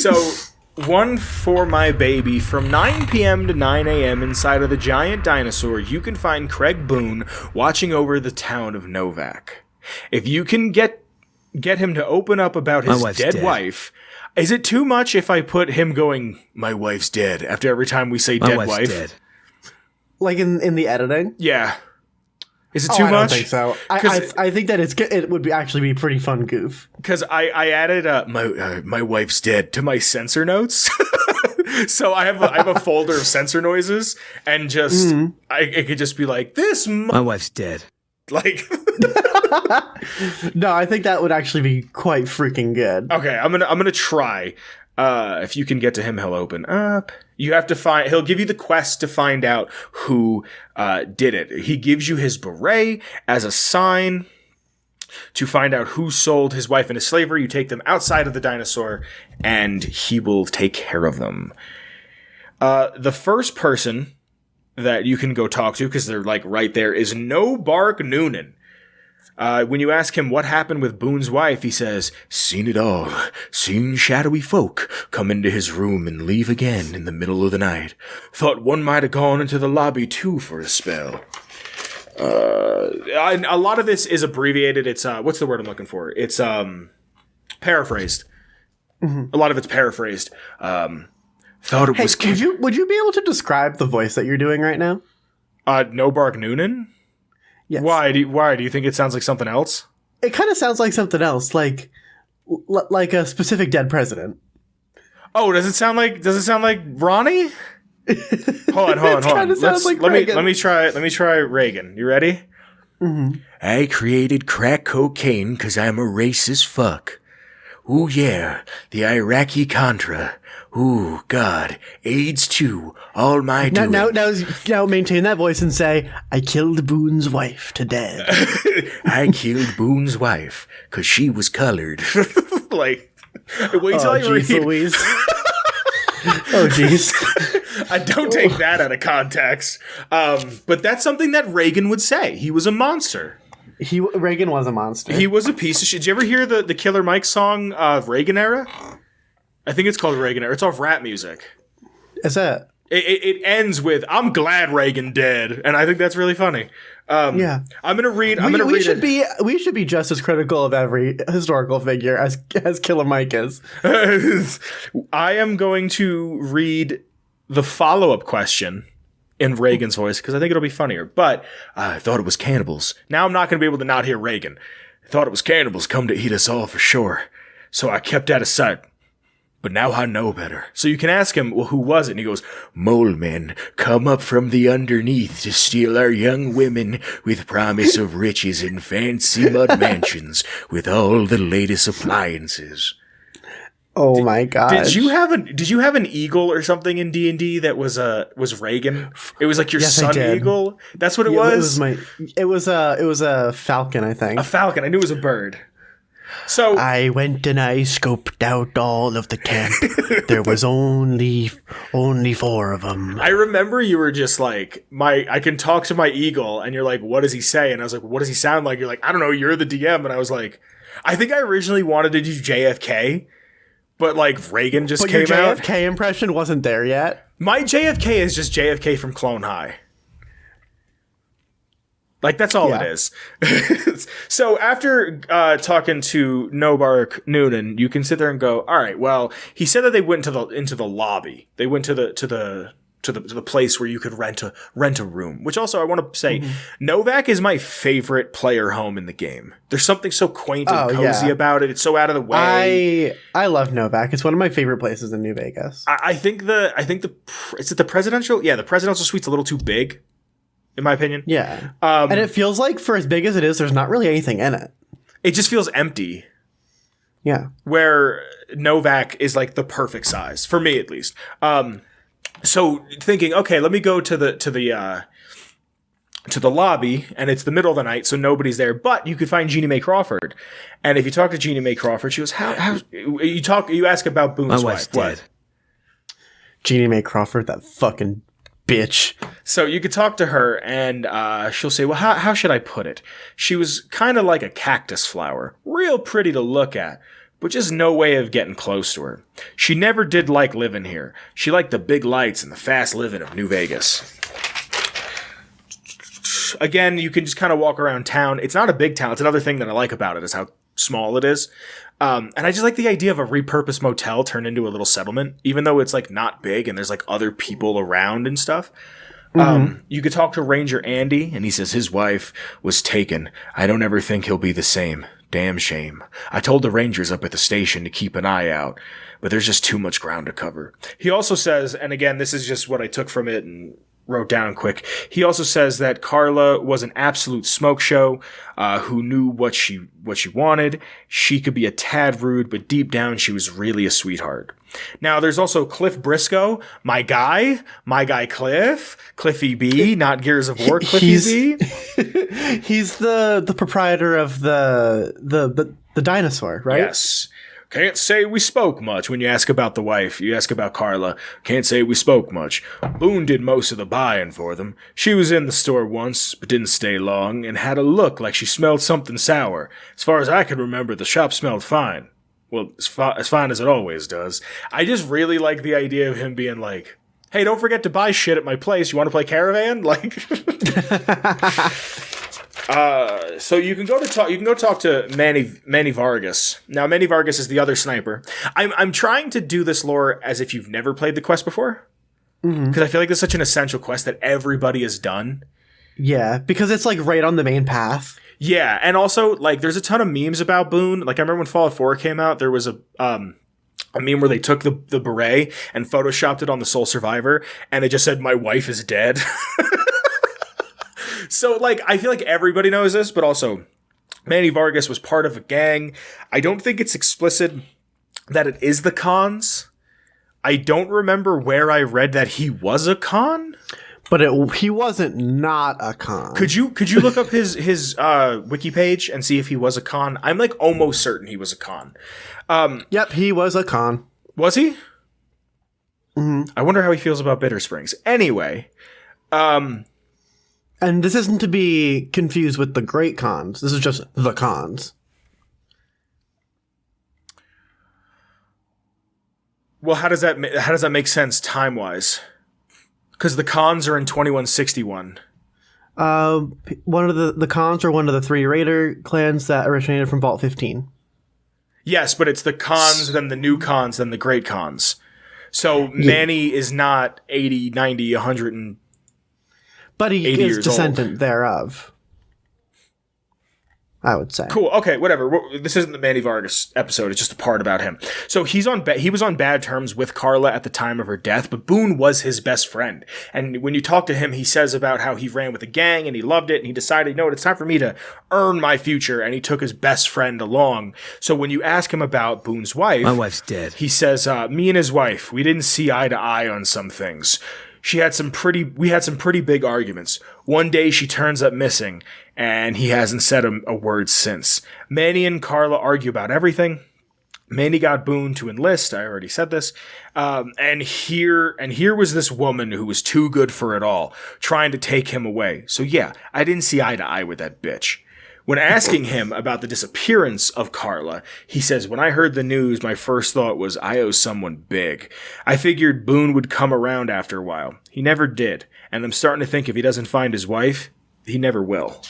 So, one for my baby. From 9 p.m. to 9 a.m. inside of the giant dinosaur, you can find Craig Boone watching over the town of Novak. If you can get him to open up about his dead wife, is it too much if I put him going, "My wife's dead," after every time we say dead wife? Dead. Like in the editing? Yeah. Is it too much? I don't think so. I think that it would actually be pretty fun goof. Because I added my wife's dead to my censor notes. So I have a folder of censor noises, and just it could just be like this. My wife's dead. Like. No, I think that would actually be quite freaking good. Okay, I'm gonna try. If you can get to him, he'll open up. You have to find. He'll give you the quest to find out who did it. He gives you his beret as a sign to find out who sold his wife into slavery. You take them outside of the dinosaur, and he will take care of them. The first person that you can go talk to, because they're like right there, is No Bark Noonan. When you ask him what happened with Boone's wife, he says, "Seen it all. Seen shadowy folk come into his room and leave again in the middle of the night. Thought one might have gone into the lobby too for a spell." A lot of this is abbreviated. It's, what's the word I'm looking for? It's, paraphrased. Mm-hmm. A lot of it's paraphrased. Thought it was... Would you be able to describe the voice that you're doing right now? No Bark Noonan? Yes. Why do you think it sounds like something else? It kind of sounds like something else, like a specific dead president. Oh, does it sound like Ronnie? Hold on. Let me try Reagan. You ready? Mm-hmm. I created crack cocaine because I'm a racist fuck. Ooh yeah, the Iraqi Contra. Ooh, God, AIDS too, all my doing. Now maintain that voice and say, "I killed Boone's wife to dead." I killed Boone's wife, because she was colored. Like, wait till I read. Louise. Oh, jeez. I don't take that out of context. But that's something that Reagan would say. He was a monster. Reagan was a monster. He was a piece of shit. Did you ever hear the Killer Mike song of Reagan era? I think it's called Reagan era. It's off rap music. Is that? It ends with "I'm glad Reagan dead," and I think that's really funny. Yeah, I'm gonna read. We should be just as critical of every historical figure as Killer Mike is. I am going to read the follow-up question in Reagan's voice because I think it'll be funnier. But I thought it was cannibals. Now I'm not going to be able to not hear Reagan. I thought it was cannibals come to eat us all for sure. So I kept out of sight. But now I know better. So you can ask him, well, who was it? And he goes, "Mole men come up from the underneath to steal our young women with promise of riches and fancy mud mansions with all the latest appliances." Oh my God! Did you have an eagle or something in D&D that was Reagan? It was like your sun eagle. That's what it was. It was a falcon, I think. A falcon. I knew it was a bird. So I went and I scoped out all of the camp. There was only 4 of them. I remember you were just like, I can talk to my eagle, and you're like, "What does he say?" And I was like, "What does he sound like?" You're like, "I don't know, you're the DM." And I was like, I think I originally wanted to do JFK, but like Reagan just came out. But your JFK impression wasn't there yet. My JFK is just JFK from Clone High. Like, that's all it is. So after talking to No Bark Noonan, you can sit there and go, all right, well, he said that they went into the lobby. They went to the place where you could rent a room, which also I want to say, Novak is my favorite player home in the game. There's something so quaint and cozy about it. It's so out of the way. I love Novak. It's one of my favorite places in New Vegas. I think is it the presidential? Yeah, the presidential suite's a little too big, in my opinion. Yeah. And it feels like for as big as it is, there's not really anything in it. It just feels empty. Yeah. Where Novak is like the perfect size, for me at least. So thinking, okay, let me go to the lobby, and it's the middle of the night, so nobody's there. But you could find Jeannie Mae Crawford, and if you talk to Jeannie Mae Crawford, she goes, "How you ask about Boone's wife? What? Jeannie Mae Crawford, that fucking bitch." So you could talk to her, and she'll say, "Well, how should I put it? She was kind of like a cactus flower, real pretty to look at, but just no way of getting close to her. She never did like living here. She liked the big lights and the fast living of New Vegas. Again, you can just kind of walk around town. It's not a big town. It's another thing that I like about it is how small it is. And I just like the idea of a repurposed motel turned into a little settlement, even though it's like not big and there's like other people around and stuff. You could talk to Ranger Andy, and he says his wife was taken. I don't ever think he'll be the same. Damn shame. I told the Rangers up at the station to keep an eye out, but there's just too much ground to cover. He also says, and again, this is just what I took from it and wrote down quick. He also says that Carla was an absolute smoke show, who knew what she wanted. She could be a tad rude, but deep down she was really a sweetheart. Now there's also Cliff Briscoe, my guy Cliffy B, not Gears of War Cliffy B. He's the proprietor of the dinosaur, right? Yes. Can't say we spoke much when you ask about the wife. You ask about Carla. Can't say we spoke much. Boone did most of the buying for them. She was in the store once, but didn't stay long, and had a look like she smelled something sour. As far as I can remember, the shop smelled fine. Well, as fine as it always does. I just really like the idea of him being like, hey, don't forget to buy shit at my place. You want to play Caravan? Like... So you can go talk to Manny Vargas. Now Manny Vargas is the other sniper. I'm trying to do this lore as if you've never played the quest before, because I feel like it's such an essential quest that everybody has done. Yeah, because it's like right on the main path. Yeah, and also like there's a ton of memes about Boone. Like I remember when Fallout 4 came out, there was a meme where they took the beret and photoshopped it on the Sole Survivor, and it just said "My wife is dead." So, like, I feel like everybody knows this, but also, Manny Vargas was part of a gang. I don't think it's explicit that it is the Khans. I don't remember where I read that he was a Khan. But he wasn't not a Khan. Could you look up his wiki page and see if he was a Khan? I'm, like, almost certain he was a Khan. Yep, he was a Khan. Was he? Mm-hmm. I wonder how he feels about Bitter Springs. Anyway, and this isn't to be confused with the Great Khans. This is just the Khans. Well, how does that make sense time-wise? Because the Khans are in 2161. One of the Khans are one of the 3 Raider clans that originated from Vault 15. Yes, but it's the Khans, then the new Khans, then the Great Khans. So Manny is not 80, 90, 100 and... But he is descendant thereof, I would say. Cool. Okay, whatever. This isn't the Manny Vargas episode. It's just a part about him. So he was on bad terms with Carla at the time of her death, but Boone was his best friend. And when you talk to him, he says about how he ran with a gang and he loved it, and he decided, you know what, it's time for me to earn my future, and he took his best friend along. So when you ask him about Boone's wife... My wife's dead. He says, me and his wife, we didn't see eye to eye on some things. We had some pretty big arguments. One day she turns up missing, and he hasn't said a word since. Manny and Carla argue about everything. Manny got Boone to enlist. I already said this. And here was this woman who was too good for it all, trying to take him away. So yeah, I didn't see eye to eye with that bitch. When asking him about the disappearance of Carla, he says, when I heard the news, my first thought was, I owe someone big. I figured Boone would come around after a while. He never did, and I'm starting to think if he doesn't find his wife, he never will.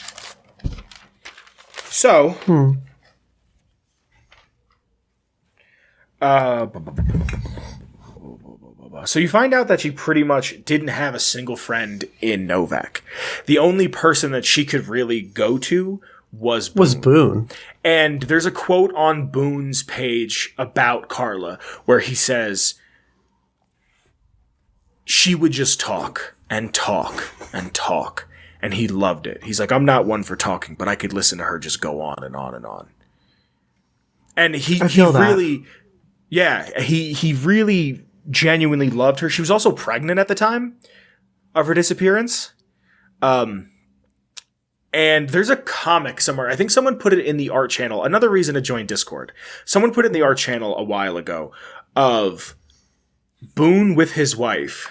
So, so you find out that she pretty much didn't have a single friend in Novak. The only person that she could really go to was Boone. And there's a quote on Boone's page about Carla where he says, she would just talk and talk and talk. And he loved it. He's like, I'm not one for talking, but I could listen to her just go on and on and on. And he really, yeah, he really genuinely loved her. She was also pregnant at the time of her disappearance. And there's a comic somewhere. I think someone put it in the art channel. Another reason to join Discord. Someone put it in the art channel a while ago of Boone with his wife.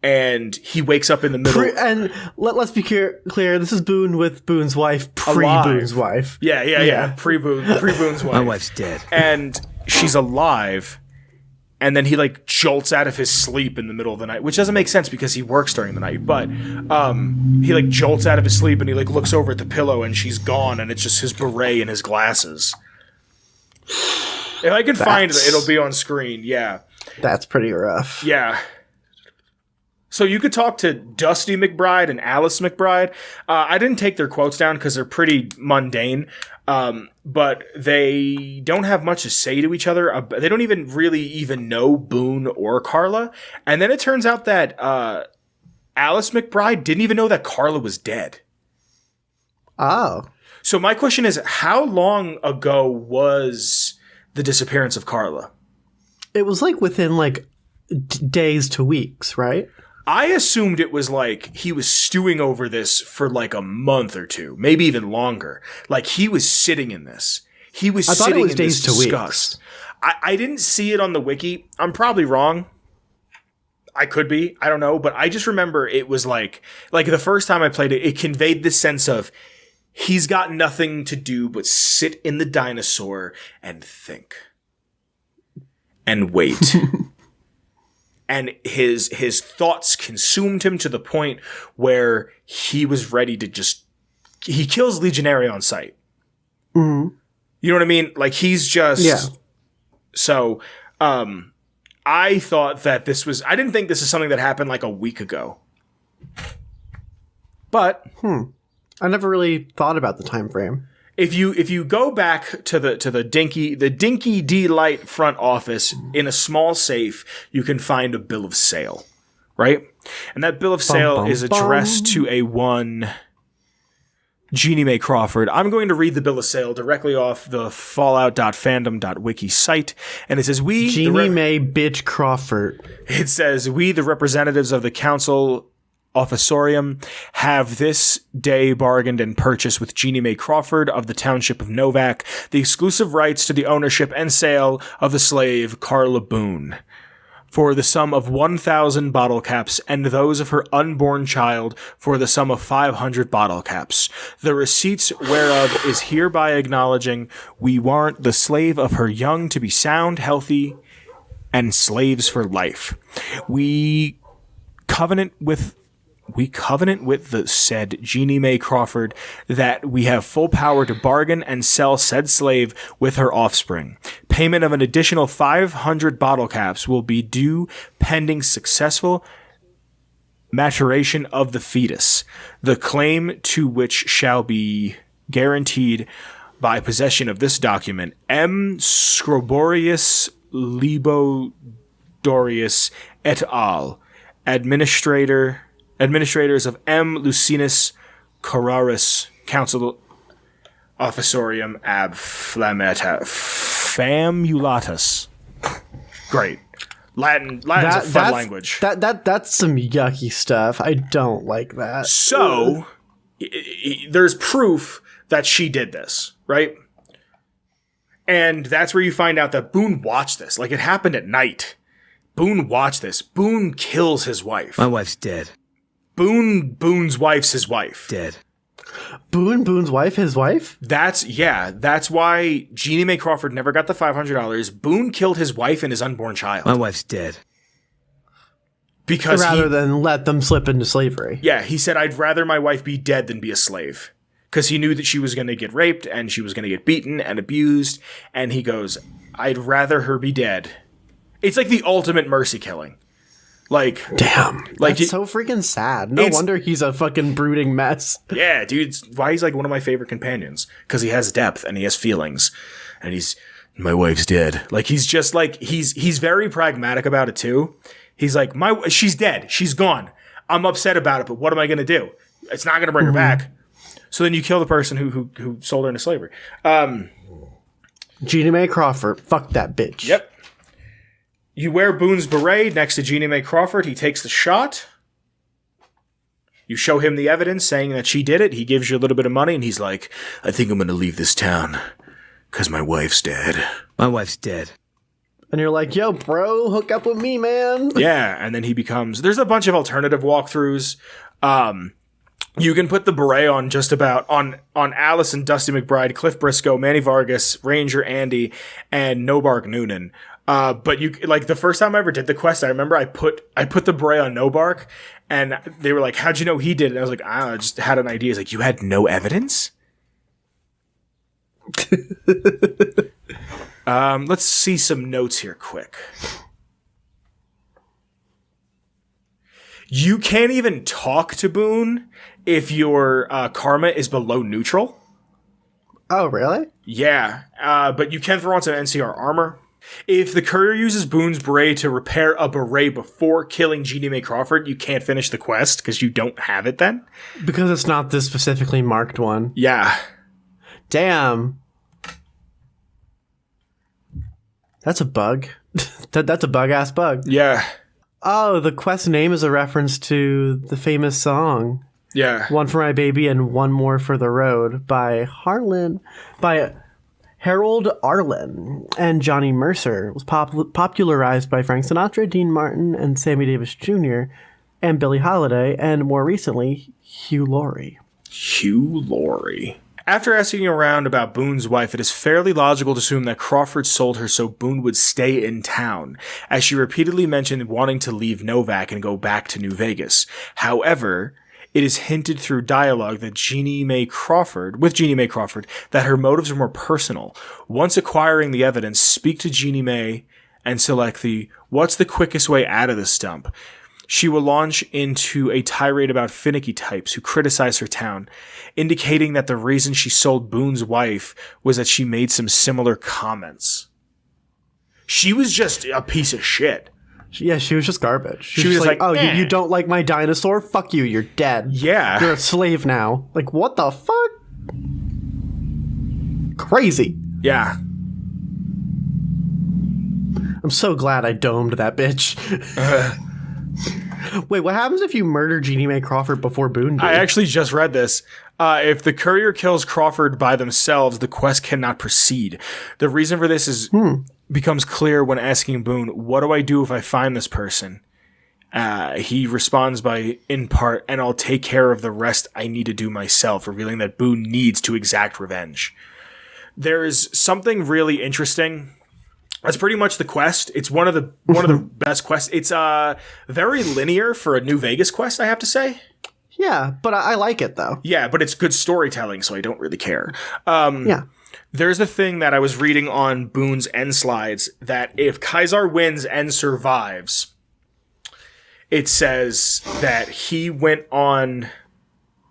and he wakes up in the middle. And let's be clear. This is Boone with Boone's wife, pre-Boone's wife. Yeah. Pre-Boone's wife. My wife's dead. And she's alive. And then he like jolts out of his sleep in the middle of the night, which doesn't make sense because he works during the night. But he like jolts out of his sleep and he like looks over at the pillow and she's gone, and it's just his beret and his glasses. If I can find it, it'll be on screen. Yeah, that's pretty rough. Yeah. So you could talk to Dusty McBride and Alice McBride. I didn't take their quotes down because they're pretty mundane, but they don't have much to say to each other. They don't even really know Boone or Carla. And then it turns out that Alice McBride didn't even know that Carla was dead. Oh. So my question is, how long ago was the disappearance of Carla? It was like within like days to weeks, right? I assumed it was like he was stewing over this for like a month or two, maybe even longer. Like he was sitting in this. He was sitting in this disgust. I didn't see it on the wiki. I'm probably wrong. I could be. I don't know. But I just remember it was like the first time I played it, it conveyed this sense of he's got nothing to do but sit in the dinosaur and think. And wait. And his thoughts consumed him to the point where he was ready to he kills Legionary on sight. Mm-hmm. You know what I mean? Like he's just, yeah. So, I thought that I didn't think this is something that happened like a week ago. But, I never really thought about the time frame. If you go back to the Dinky D-Light front office in a small safe, you can find a bill of sale, right? And that bill of sale is addressed to a one Jeannie Mae Crawford. I'm going to read the bill of sale directly off the fallout.fandom.wiki site, and it says, Jeannie Mae bitch Crawford. It says, we, the representatives of the council officorium, have this day bargained and purchased with Jeannie Mae Crawford of the township of Novak the exclusive rights to the ownership and sale of the slave Carla Boone for the sum of 1,000 bottle caps, and those of her unborn child for the sum of 500 bottle caps. The receipts whereof is hereby acknowledging we warrant the slave of her young to be sound, healthy, and slaves for life. We covenant with the said Jeannie Mae Crawford that we have full power to bargain and sell said slave with her offspring. Payment of an additional 500 bottle caps will be due pending successful maturation of the fetus, the claim to which shall be guaranteed by possession of this document. M. Scroborius Libodorius et al., administrators of M. Lucinus Carrarus, Council Officorium ab Famulatus. Great. Latin's a fun language. That's some yucky stuff. I don't like that. So, there's proof that she did this, right? And that's where you find out that Boone watched this. Like, it happened at night. Boone watched this. Boone kills his wife. My wife's dead. Boone's wife's his wife. Dead. Boone's wife, his wife? That's why Jeannie Mae Crawford never got the $500. Boone killed his wife and his unborn child. My wife's dead. Because rather than let them slip into slavery. Yeah, he said, I'd rather my wife be dead than be a slave. Because he knew that she was going to get raped and she was going to get beaten and abused. And he goes, I'd rather her be dead. It's like the ultimate mercy killing. Like, damn, like that's so freaking sad. No wonder he's a fucking brooding mess. Yeah, dude, it's why he's like one of my favorite companions, because he has depth and he has feelings, and my wife's dead. Like he's just like he's very pragmatic about it too. He's like, she's dead, she's gone. I'm upset about it, but what am I gonna do? It's not gonna bring her back. So then you kill the person who sold her into slavery. Jeannie Mae Crawford, fuck that bitch. Yep. You wear Boone's beret next to Jeannie Mae Crawford. He takes the shot. You show him the evidence saying that she did it. He gives you a little bit of money, and he's like, I think I'm going to leave this town because my wife's dead. My wife's dead. And you're like, yo, bro, hook up with me, man. Yeah, and then he becomes... There's a bunch of alternative walkthroughs. You can put the beret on just about... On Alice and Dusty McBride, Cliff Briscoe, Manny Vargas, Ranger Andy, and Nobark Noonan. But you... Like, the first time I ever did the quest, I remember I put the beret on Nobark, and they were like, how'd you know he did it? And I was like, I just had an idea. It's like, you had no evidence? Let's see some notes here quick. You can't even talk to Boone if your karma is below neutral. Oh, really? Yeah, but you can throw on some NCR armor. If the courier uses Boone's beret to repair a beret before killing Jeannie Mae Crawford, you can't finish the quest because you don't have it then. Because it's not this specifically marked one. Yeah. Damn. That's a bug. That's a bug-ass bug. Yeah. Oh, the quest name is a reference to the famous song. Yeah. One for My Baby and One More for the Road by Harold Arlen and Johnny Mercer. It was popularized by Frank Sinatra, Dean Martin, and Sammy Davis Jr., and Billie Holiday, and more recently, Hugh Laurie. Hugh Laurie. After asking around about Boone's wife, it is fairly logical to assume that Crawford sold her so Boone would stay in town, as she repeatedly mentioned wanting to leave Novak and go back to New Vegas. However, it is hinted through dialogue that Jeannie Mae Crawford, that her motives are more personal. Once acquiring the evidence, speak to Jeannie Mae and select the what's the quickest way out of the stump. She will launch into a tirade about finicky types who criticize her town, indicating that the reason she sold Boone's wife was that she made some similar comments. She was just a piece of shit. Yeah, she was just garbage. She was just like, oh, eh. you don't like my dinosaur? Fuck you, you're dead. Yeah. You're a slave now. Like, what the fuck? Crazy. Yeah. I'm so glad I domed that bitch. Wait, what happens if you murder Jeannie Mae Crawford before Boone did? I actually just read this. If the courier kills Crawford by themselves, the quest cannot proceed. The reason for this is becomes clear when asking Boone, what do I do if I find this person? He responds by, in part, and I'll take care of the rest I need to do myself, revealing that Boone needs to exact revenge. There's something really interesting. That's pretty much the quest. It's one of the best quests. It's very linear for a New Vegas quest, I have to say. Yeah, but I like it, though. Yeah, but it's good storytelling, so I don't really care. Yeah. There's a thing that I was reading on Boone's end slides that if Kaisar wins and survives, it says that he went on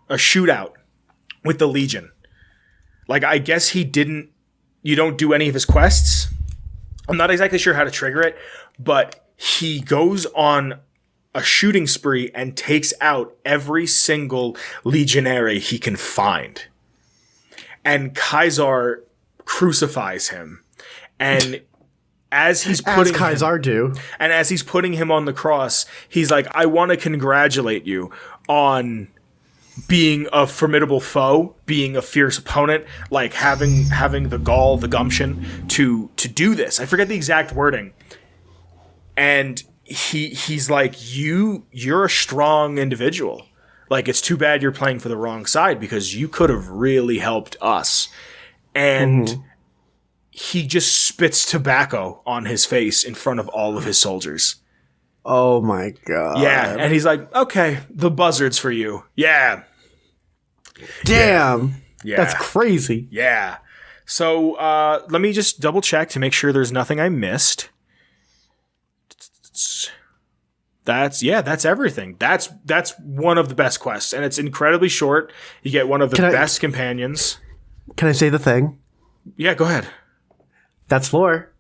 a shootout with the Legion. Like, I guess you don't do any of his quests. I'm not exactly sure how to trigger it, but he goes on a shooting spree and takes out every single legionary he can find. And Kaisar crucifies him. And as he's putting as he's putting him on the cross, he's like, I want to congratulate you on being a formidable foe, being a fierce opponent, like having the gall, the gumption to do this. I forget the exact wording. And he's like, you're a strong individual. Like, it's too bad you're playing for the wrong side because you could have really helped us. And he just spits tobacco on his face in front of all of his soldiers. Oh my god. Yeah, and he's like, okay, the buzzards for you. Yeah. Damn. Yeah. That's crazy. Yeah. So let me just double check to make sure there's nothing I missed. That's everything. That's one of the best quests, and it's incredibly short. You get one of the best companions. Can I say the thing? Yeah, go ahead. That's lore.